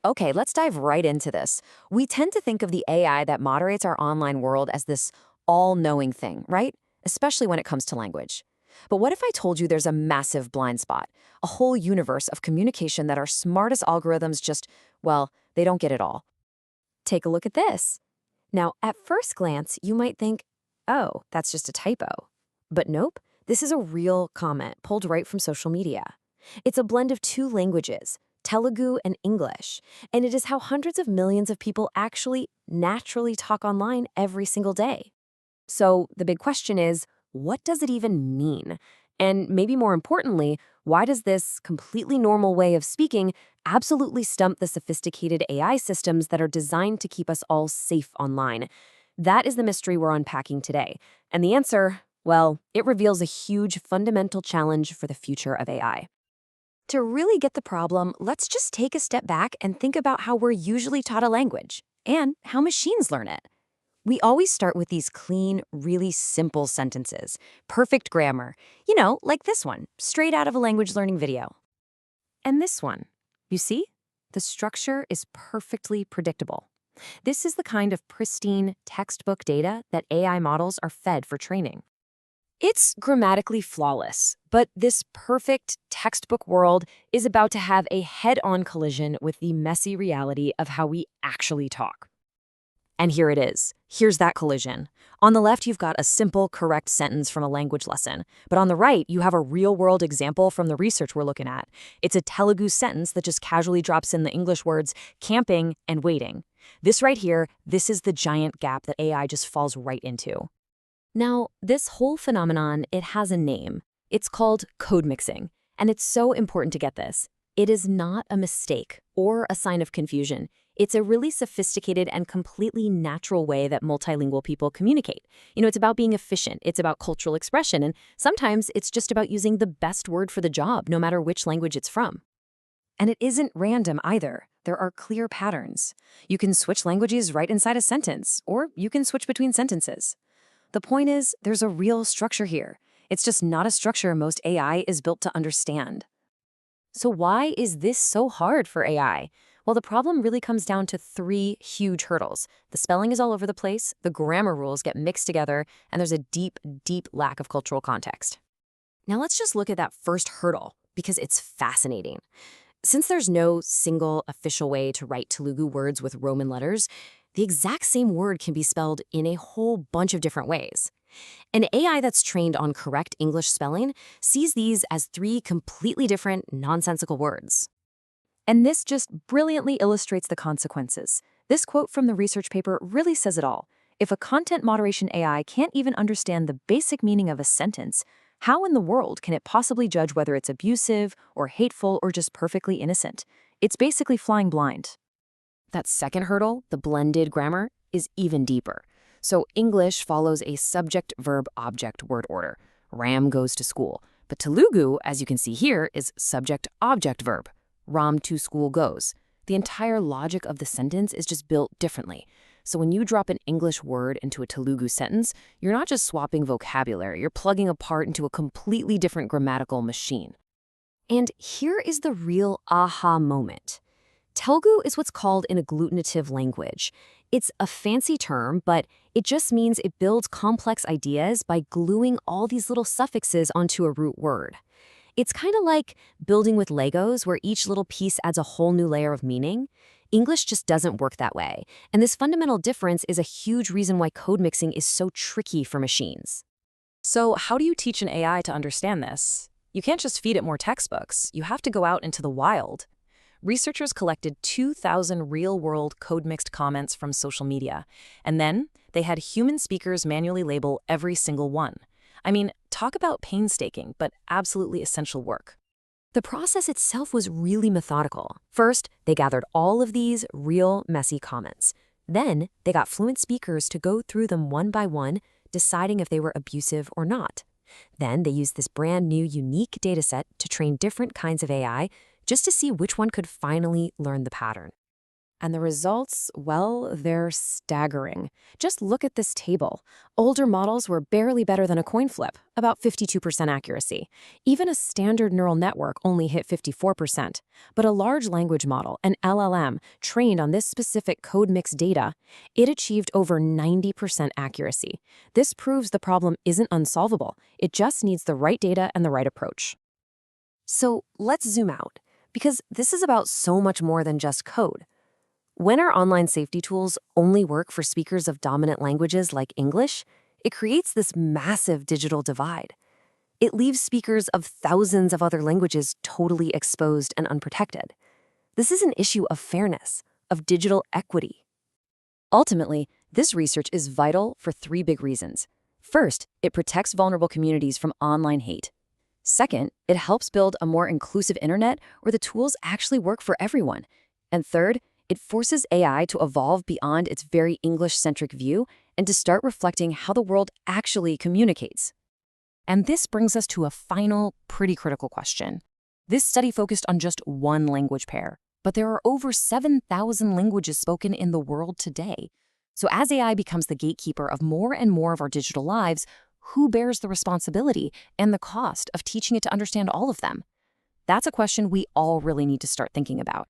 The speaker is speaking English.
Okay, let's dive right into this. We tend to think of the AI that moderates our online world as this all-knowing thing, right? Especially when it comes to language. But what if I told you there's a massive blind spot, a whole universe of communication that our smartest algorithms just, well, they don't get it all? Take a look at this. Now, at first glance, you might think, oh, that's just a typo. But nope, this is a real comment pulled right from social media. It's a blend of two languages, Telugu and English, and it is how hundreds of millions of people actually naturally talk online every single day. So the big question is, what does it even mean? And maybe more importantly, why does this completely normal way of speaking absolutely stump the sophisticated AI systems that are designed to keep us all safe online? That is the mystery we're unpacking today. And the answer, well, it reveals a huge fundamental challenge for the future of AI. To really get the problem, let's just take a step back and think about how we're usually taught a language and how machines learn it. We always start with these clean, really simple sentences, perfect grammar, like this one, straight out of a language learning video. And this one, you see? The structure is perfectly predictable. This is the kind of pristine textbook data that AI models are fed for training. It's grammatically flawless, but this perfect textbook world is about to have a head-on collision with the messy reality of how we actually talk. And here it is. Here's that collision. On the left, you've got a simple, correct sentence from a language lesson. But on the right, you have a real-world example from the research we're looking at. It's a Telugu sentence that just casually drops in the English words camping and waiting. This right here, this is the giant gap that AI just falls right into. Now, this whole phenomenon, it has a name. It's called code mixing, and it's so important to get this. It is not a mistake or a sign of confusion. It's a really sophisticated and completely natural way that multilingual people communicate. It's about being efficient, it's about cultural expression, and sometimes it's just about using the best word for the job, no matter which language it's from. And it isn't random either. There are clear patterns. You can switch languages right inside a sentence, or you can switch between sentences. The point is, there's a real structure here. It's just not a structure most AI is built to understand. So why is this so hard for AI? Well, the problem really comes down to three huge hurdles. The spelling is all over the place, the grammar rules get mixed together, and there's a deep, deep lack of cultural context. Now let's just look at that first hurdle, because it's fascinating. Since there's no single official way to write Telugu words with Roman letters, the exact same word can be spelled in a whole bunch of different ways. An AI that's trained on correct English spelling sees these as three completely different, nonsensical words. And this just brilliantly illustrates the consequences. This quote from the research paper really says it all. If a content moderation AI can't even understand the basic meaning of a sentence, how in the world can it possibly judge whether it's abusive or hateful or just perfectly innocent? It's basically flying blind. That second hurdle, the blended grammar, is even deeper. So English follows a subject-verb-object word order. Ram goes to school. But Telugu, as you can see here, is subject-object-verb. Ram to school goes. The entire logic of the sentence is just built differently. So when you drop an English word into a Telugu sentence, you're not just swapping vocabulary, you're plugging a part into a completely different grammatical machine. And here is the real aha moment. Telugu is what's called an agglutinative language. It's a fancy term, but it just means it builds complex ideas by gluing all these little suffixes onto a root word. It's kind of like building with Legos, where each little piece adds a whole new layer of meaning. English just doesn't work that way, and this fundamental difference is a huge reason why code mixing is so tricky for machines. So how do you teach an AI to understand this? You can't just feed it more textbooks. You have to go out into the wild. Researchers collected 2,000 real-world code-mixed comments from social media, and then they had human speakers manually label every single one. I mean, talk about painstaking, but absolutely essential work. The process itself was really methodical. First, they gathered all of these real, messy comments. Then, they got fluent speakers to go through them one by one, deciding if they were abusive or not. Then, they used this brand new, unique dataset to train different kinds of AI just to see which one could finally learn the pattern. And the results, well, they're staggering. Just look at this table. Older models were barely better than a coin flip, about 52% accuracy. Even a standard neural network only hit 54%. But a large language model, an LLM, trained on this specific code mix data, it achieved over 90% accuracy. This proves the problem isn't unsolvable. It just needs the right data and the right approach. So let's zoom out, because this is about so much more than just code. When our online safety tools only work for speakers of dominant languages like English, it creates this massive digital divide. It leaves speakers of thousands of other languages totally exposed and unprotected. This is an issue of fairness, of digital equity. Ultimately, this research is vital for three big reasons. First, it protects vulnerable communities from online hate. Second, it helps build a more inclusive internet where the tools actually work for everyone. And third, it forces AI to evolve beyond its very English-centric view and to start reflecting how the world actually communicates. And this brings us to a final, pretty critical question. This study focused on just one language pair, but there are over 7,000 languages spoken in the world today. So as AI becomes the gatekeeper of more and more of our digital lives, who bears the responsibility and the cost of teaching it to understand all of them? That's a question we all really need to start thinking about.